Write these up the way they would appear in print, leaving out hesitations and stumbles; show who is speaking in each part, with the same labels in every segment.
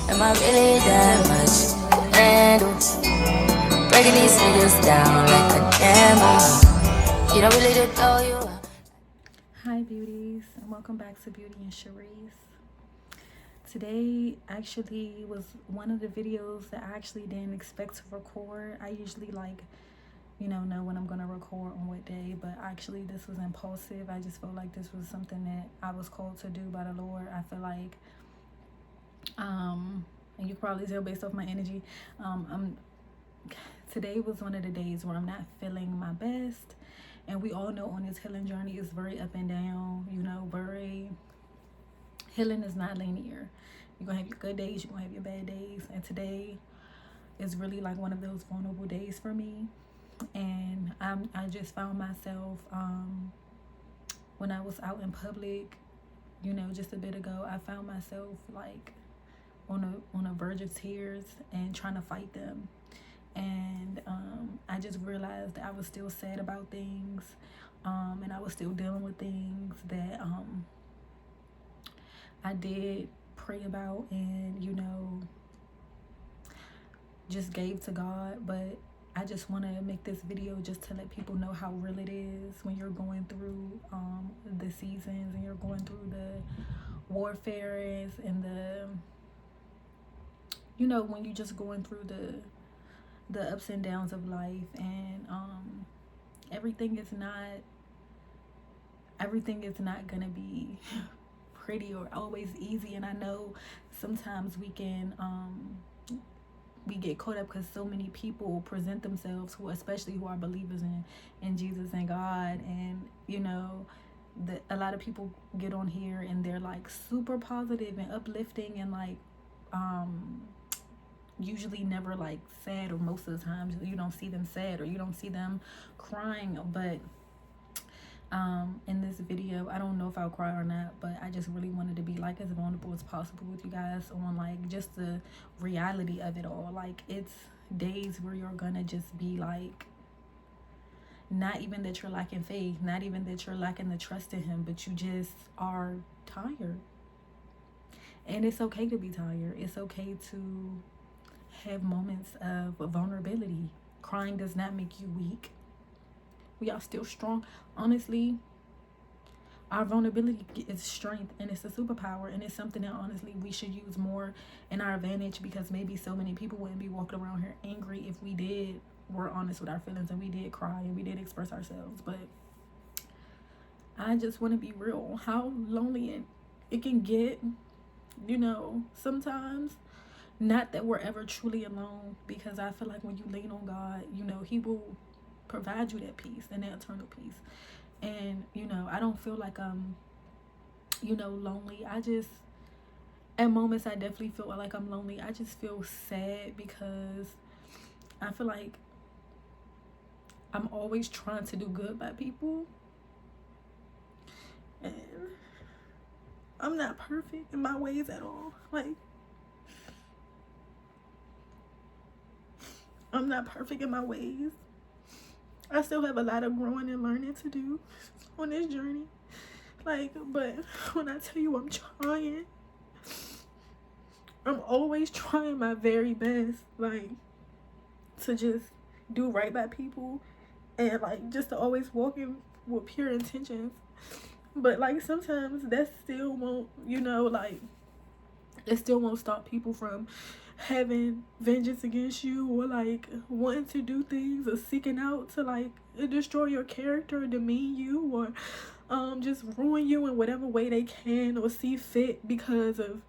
Speaker 1: Am I really that much? And breaking these niggas down like a camel. You don't really to throw you up.
Speaker 2: Hi beauties, and welcome back to Beauty and Cherise. Today actually was one of the videos that I actually didn't expect to record. I usually know when I'm gonna record on what day, but actually this was impulsive. I just felt like this was something that I was called to do by the Lord. I feel like and you can probably tell based off my energy, today was one of the days where I'm not feeling my best. And we all know on this healing journey is very up and down, healing is not linear. You're gonna have your good days, you're gonna have your bad days. And today is really like one of those vulnerable days for me. And I just found myself when I was out in public, just a bit ago, I found myself like on a verge of tears and trying to fight them. And I just realized that I was still sad about things, and I was still dealing with things that I did pray about and just gave to God. But I just want to make this video just to let people know how real it is when you're going through the seasons and you're going through the warfares and when you're just going through the ups and downs of life. And everything is not gonna be pretty or always easy. And I know sometimes we get caught up because so many people present themselves especially who are believers in Jesus and God. And a lot of people get on here and they're like super positive and uplifting and like usually never like sad, or most of the times you don't see them sad or you don't see them crying. But in this video, I don't know if I'll cry or not, but I just really wanted to be like as vulnerable as possible with you guys on like just the reality of it all. Like, it's days where you're gonna just be like, not even that you're lacking faith, not even that you're lacking the trust in him, but you just are tired. And it's okay to be tired. It's okay to have moments of vulnerability. Crying does not make you weak. We are still strong. Honestly, our vulnerability is strength, and it's a superpower, and it's something that honestly we should use more in our advantage, because maybe so many people wouldn't be walking around here angry if we were honest with our feelings and we did cry and we did express ourselves. But I just want to be real, how lonely it can get, sometimes. Not that we're ever truly alone, because I feel like when you lean on God, he will provide you that peace and that eternal peace. And I don't feel like I'm lonely. I just, at moments, I definitely feel like I'm lonely. I just feel sad because I feel like I'm always trying to do good by people, and I'm not perfect in my ways at all. Like, I'm not perfect in my ways. I still have a lot of growing and learning to do on this journey. Like, but when I tell you I'm trying, I'm always trying my very best, like, to just do right by people and like just to always walk in with pure intentions. But like sometimes that still won't, it still won't stop people from having vengeance against you, or like wanting to do things or seeking out to like destroy your character or demean you, or just ruin you in whatever way they can or see fit, because of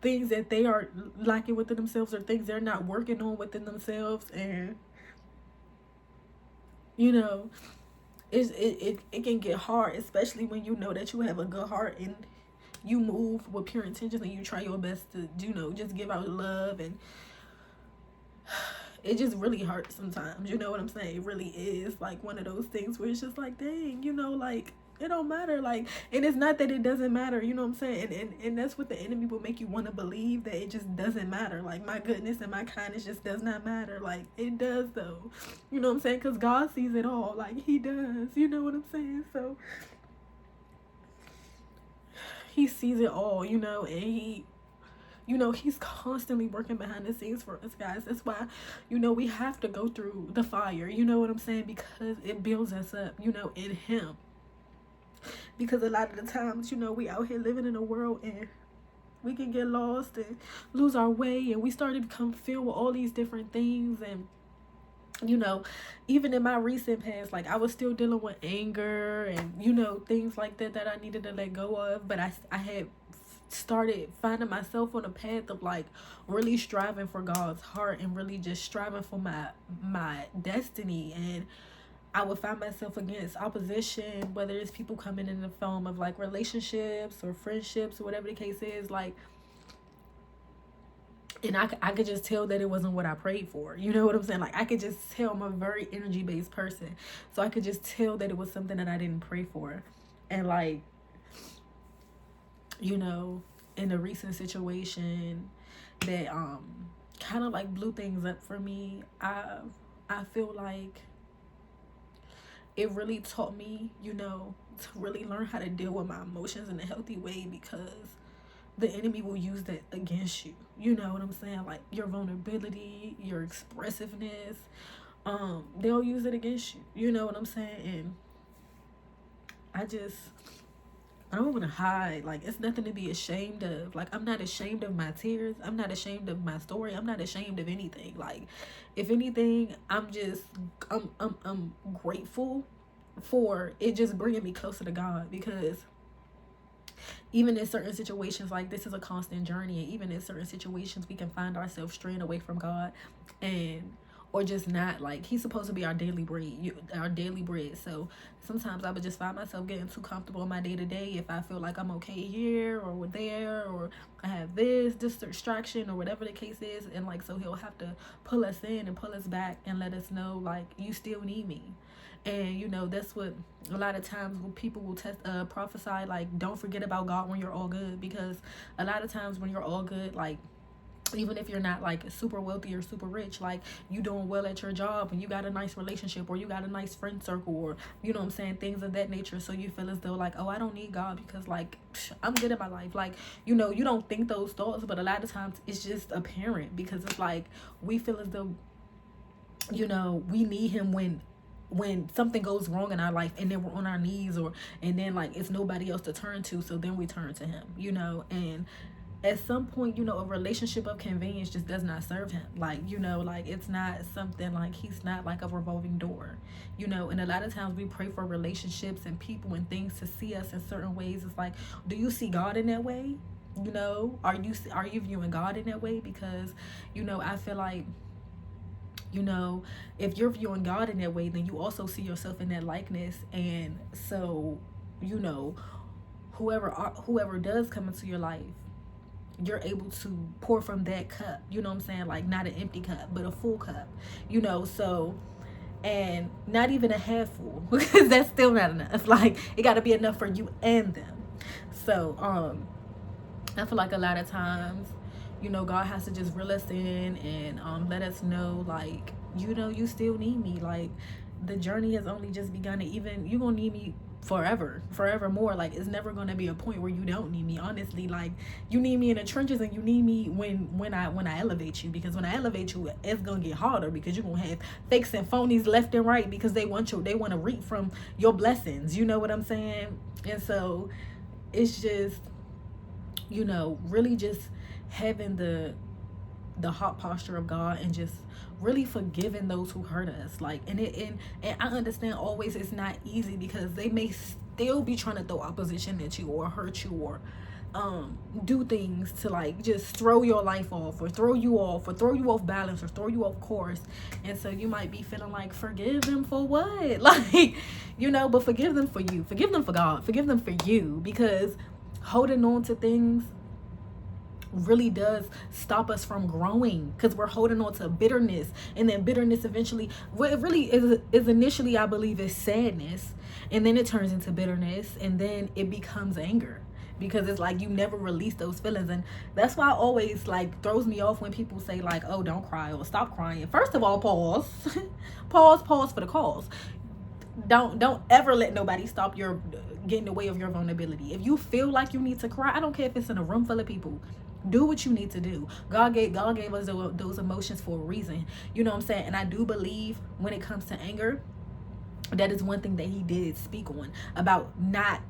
Speaker 2: things that they are lacking within themselves, or things they're not working on within themselves. And it can get hard, especially when you know that you have a good heart and you move with pure intentions and you try your best to just give out love. And it just really hurts sometimes, you know what I'm saying? It really is like one of those things where it's just like, dang, like it don't matter. Like, and it's not that it doesn't matter, you know what I'm saying? And that's what the enemy will make you want to believe, that it just doesn't matter. Like, my goodness and my kindness just does not matter. Like, it does though, you know what I'm saying? Because God sees it all. Like, he does, you know what I'm saying? So he sees it all, and You know, he's constantly working behind the scenes for us, guys. That's why, you know, we have to go through the fire. You know what I'm saying? Because it builds us up, you know, in him. Because a lot of the times, you know, we out here living in a world and we can get lost and lose our way, and we start to become filled with all these different things. And you know, even in my recent past, like, I was still dealing with anger and, you know, things like that that I needed to let go of. But I had started finding myself on a path of like really striving for God's heart and really just striving for my destiny. And I would find myself against opposition, whether it's people coming in the form of like relationships or friendships or whatever the case is, like, and I could just tell that it wasn't what I prayed for. You know what I'm saying? Like, I could just tell I'm a very energy-based person. So I could just tell that it was something that I didn't pray for. And like, you know, in a recent situation that kind of like blew things up for me, I feel like it really taught me, you know, to really learn how to deal with my emotions in a healthy way, because the enemy will use that against you. You know what I'm saying? Like, your vulnerability, your expressiveness, they'll use it against you. You know what I'm saying? And I don't want to hide. Like, it's nothing to be ashamed of. Like, I'm not ashamed of my tears. I'm not ashamed of my story. I'm not ashamed of anything. Like, if anything, I'm grateful for it just bringing me closer to God, because even in certain situations, like, this is a constant journey, and even in certain situations we can find ourselves straying away from God, and or just not, like, he's supposed to be our daily bread. So sometimes I would just find myself getting too comfortable in my day-to-day if I feel like I'm okay here or there, or I have this distraction or whatever the case is. And like, so he'll have to pull us in and pull us back and let us know, like, you still need me. And you know, that's what a lot of times when people will prophesy, like, don't forget about God when you're all good. Because a lot of times when you're all good, like, even if you're not like super wealthy or super rich, like, you doing well at your job and you got a nice relationship or you got a nice friend circle, or, you know what I'm saying, things of that nature. So you feel as though like, oh, I don't need God because like, I'm good in my life. Like, you know, you don't think those thoughts, but a lot of times it's just apparent, because it's like we feel as though, you know, we need him when something goes wrong in our life, and then we're on our knees, and then like it's nobody else to turn to, so then we turn to him, you know. And at some point, you know, a relationship of convenience just does not serve him. Like, you know, like, it's not something, like, he's not like a revolving door, you know. And a lot of times we pray for relationships and people and things to see us in certain ways. It's like, do you see God in that way? You know, are you viewing God in that way? Because, you know, I feel like, you know, if you're viewing God in that way, then you also see yourself in that likeness. And so, you know, whoever does come into your life, you're able to pour from that cup, you know what I'm saying? Like, not an empty cup, but a full cup, you know. So, and not even a half full, because that's still not enough. Like, it got to be enough for you and them. So I feel like a lot of times, you know, God has to just reel us in and let us know, like, you know, you still need me. Like, the journey has only just begun, and even you're gonna need me forevermore. Like, it's never going to be a point where you don't need me, honestly. Like, you need me in the trenches, and you need me when I elevate you, because when I elevate you, it's gonna get harder, because you're gonna have fakes and phonies left and right, because they want to reap from your blessings, you know what I'm saying? And so it's just, you know, really just having the heart posture of God, and just really forgiving those who hurt us. Like, and I understand always it's not easy, because they may still be trying to throw opposition at you or hurt you, or do things to like just throw your life off, or throw you off balance, or throw you off course. And so you might be feeling like, forgive them for what? Like, you know, but forgive them for you, forgive them for God, forgive them for you, because holding on to things really does stop us from growing, because we're holding on to bitterness, and then bitterness eventually, what it really is initially, I believe, is sadness, and then it turns into bitterness, and then it becomes anger, because it's like you never release those feelings. And that's why it always like throws me off when people say like, oh, don't cry or stop crying. First of all, pause pause for the cause. Don't ever let nobody stop your getting in the way of your vulnerability. If you feel like you need to cry, I don't care if it's in a room full of people, Do what you need to do. God gave us those emotions for a reason. You know what I'm saying? And I do believe when it comes to anger, that is one thing that he did speak on, about not,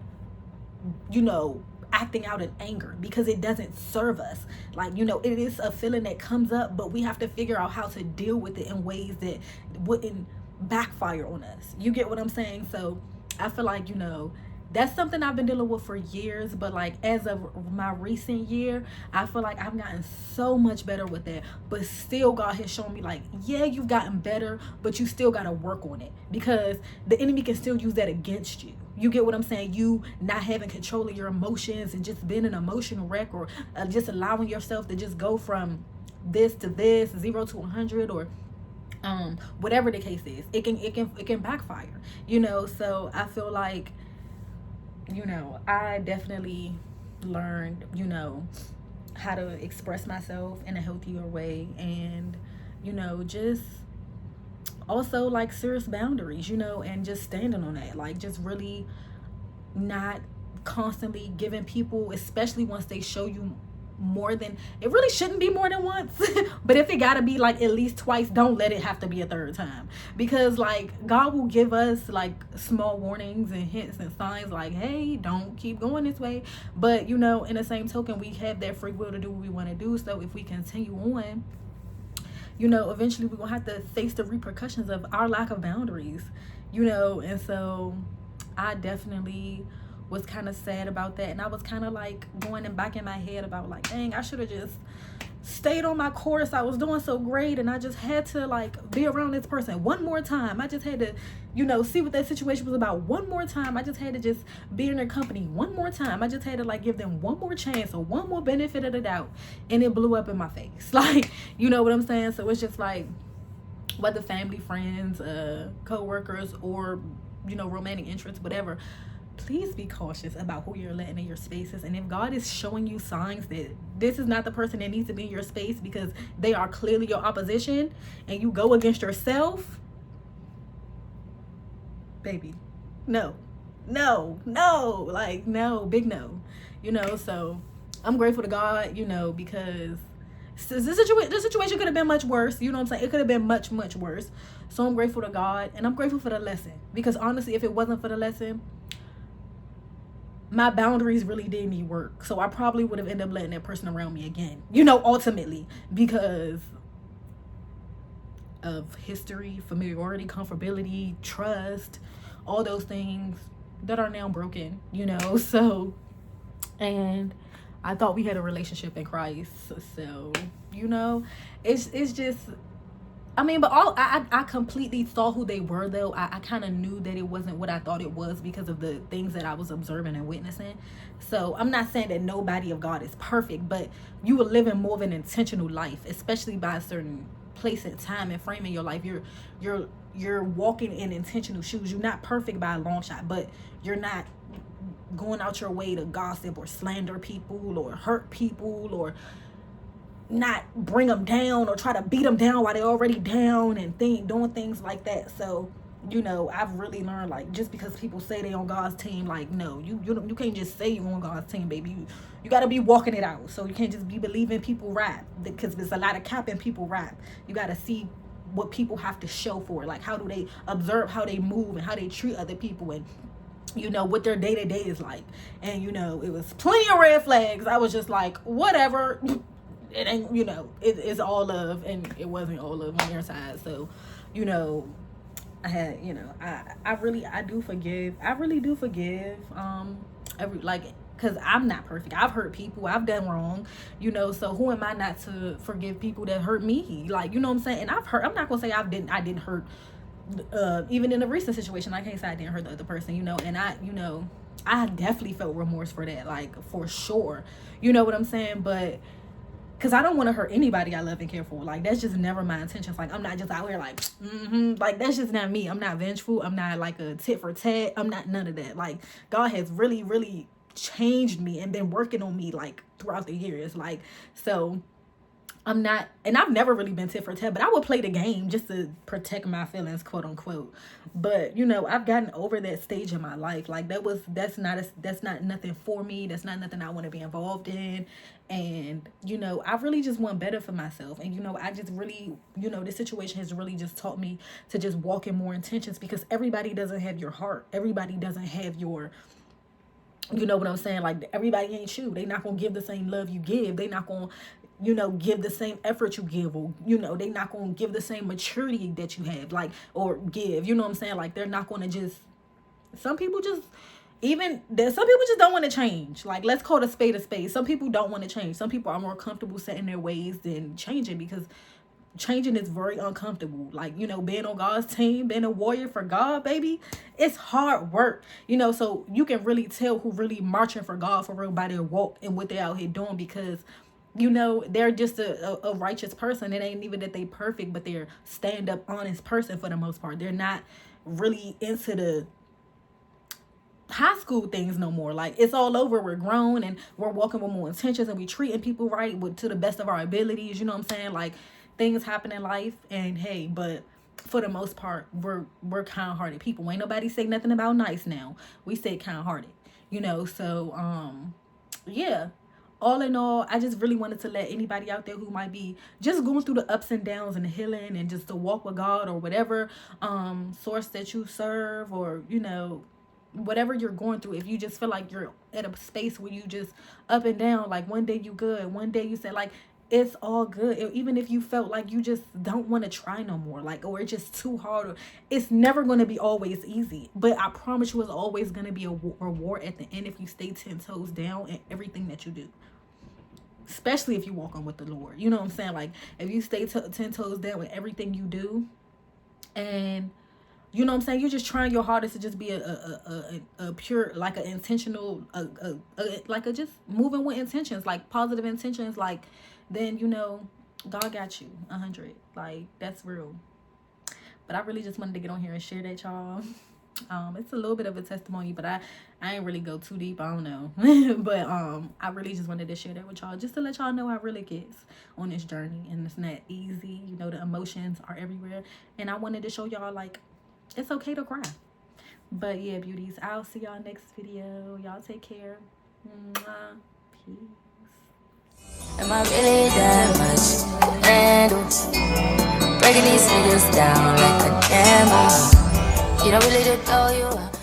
Speaker 2: you know, acting out in anger, because it doesn't serve us. Like, you know, it is a feeling that comes up, but we have to figure out how to deal with it in ways that wouldn't backfire on us. You get what I'm saying? So I feel like, you know, that's something I've been dealing with for years, but like as of my recent year, I feel like I've gotten so much better with that. But still, God has shown me like, yeah, you've gotten better, but you still got to work on it, because the enemy can still use that against you. You get what I'm saying? You not having control of your emotions and just being an emotional wreck, or just allowing yourself to just go from this to this, 0 to 100, or whatever the case is, it can backfire, you know. So I feel like, you know, I definitely learned, you know, how to express myself in a healthier way, and, you know, just also like serious boundaries, you know, and just standing on that, like just really not constantly giving people, especially once they show you more than, it really shouldn't be more than once, but if it gotta be like at least twice, don't let it have to be a third time, because like God will give us like small warnings and hints and signs like, hey, don't keep going this way. But, you know, in the same token, we have that free will to do what we want to do. So if we continue on, you know, eventually we're gonna have to face the repercussions of our lack of boundaries, you know. And so I definitely was kind of sad about that, and I was kind of like going back in my head about like, dang, I should have just stayed on my course. I was doing so great, and I just had to like be around this person one more time. I just had to, you know, see what that situation was about one more time. I just had to just be in their company one more time. I just had to like give them one more chance or one more benefit of the doubt, and it blew up in my face. Like, you know what I'm saying? So it's just like, whether family, friends, co-workers, or, you know, romantic interests, whatever, please be cautious about who you're letting in your spaces. And if God is showing you signs that this is not the person that needs to be in your space, because they are clearly your opposition, and you go against yourself, baby, no, like, no, big no, you know. So I'm grateful to God, you know, because the situation could have been much worse, you know what I'm saying? It could have been much worse. So I'm grateful to God, and I'm grateful for the lesson, because honestly, if it wasn't for the lesson, my boundaries really did need work. So I probably would have ended up letting that person around me again, you know, ultimately, because of history, familiarity, comfortability, trust, all those things that are now broken, you know. So, and I thought we had a relationship in Christ. So, you know, it's just, I mean, but I completely saw who they were, though. I kind of knew that it wasn't what I thought it was, because of the things that I was observing and witnessing. So I'm not saying that nobody of God is perfect, but you are living more of an intentional life, especially by a certain place and time and frame in your life. You're walking in intentional shoes. You're not perfect by a long shot, but you're not going out your way to gossip or slander people or hurt people, or not bring them down or try to beat them down while they're already down, and doing things like that. So, you know, I've really learned, like, just because people say they on God's team, like, no, you can't just say you're on God's team, baby. You got to be walking it out. So you can't just be believing people rap, because there's a lot of cap in people rap. You got to see what people have to show for it. Like, how do they observe how they move and how they treat other people, and, you know, what their day-to-day is like. And, you know, it was plenty of red flags. I was just like, whatever. It ain't, you know, it's all love, and it wasn't all love on their side. So, you know, I had, you know, I do forgive. I really do forgive. Because I'm not perfect. I've hurt people. I've done wrong, you know. So who am I not to forgive people that hurt me? Like, you know what I'm saying? And I'm not gonna say I didn't hurt. Even in a recent situation, I can't say I didn't hurt the other person, you know. And I definitely felt remorse for that, like, for sure. You know what I'm saying? But because I don't want to hurt anybody I love and care for. Like, that's just never my intentions. Like, I'm not just out here like, like, that's just not me. I'm not vengeful. I'm not like a tit for tat. I'm not none of that. Like, God has really changed me and been working on me, like, throughout the years. Like, so I'm not, and I've never really been tit for tat, but I would play the game just to protect my feelings, quote unquote. But you know, I've gotten over that stage in my life. Like that's not nothing for me. That's not nothing I want to be involved in. And you know, I really just want better for myself. And you know, I just really, you know, this situation has really just taught me to just walk in more intentions, because everybody doesn't have your heart. Everybody doesn't have your, you know what I'm saying? Like, everybody ain't you. They not gonna give the same love you give. They not gonna, you know, give the same effort you give, or, you know, they not gonna give the same maturity that you have, like, or give, you know what I'm saying? Like, they're not gonna just, some people just don't want to change. Like, let's call it a spade a spade. Some people don't want to change. Some people are more comfortable set in their ways than changing, because changing is very uncomfortable. Like, you know, being on God's team, being a warrior for God, baby, it's hard work, you know. So you can really tell who really marching for God for real by their walk and what they're out here doing, because you know, they're just a righteous person. It ain't even that they perfect, but they're stand-up honest person for the most part. They're not really into the high school things no more. Like, it's all over. We're grown and we're walking with more intentions, and we treating people right to the best of our abilities. You know what I'm saying? Like, things happen in life, and hey, but for the most part, we're kind-hearted people. Ain't nobody say nothing about nice now. We say kind-hearted, you know. So yeah, all in all, I just really wanted to let anybody out there who might be just going through the ups and downs and the healing and just to walk with God, or whatever source that you serve, or you know, whatever you're going through, if you just feel like you're at a space where you just up and down, like one day you good, one day you say, like, it's all good. Even if you felt like you just don't want to try no more, like, or it's just too hard, or it's never going to be always easy, but I promise you it's always going to be a reward at the end if you stay 10 toes down in everything that you do, especially if you walk on with the Lord. You know what I'm saying? Like, if you stay 10 toes down with everything you do, and you know what I'm saying, you're just trying your hardest to just be a pure, like, an intentional, like, a just moving with intentions, like positive intentions, like, then you know, God got you 100. Like, that's real. But I really just wanted to get on here and share that, y'all. It's a little bit of a testimony, but I ain't really go too deep. I don't know. But I really just wanted to share that with y'all, just to let y'all know how it really gets on this journey. And it's not easy. You know, the emotions are everywhere. And I wanted to show y'all, like, it's okay to cry. But yeah, beauties, I'll see y'all next video. Y'all take care. Mwah. Peace.
Speaker 1: Am I really that much? And breaking these niggas down like a hammer. You don't really know you.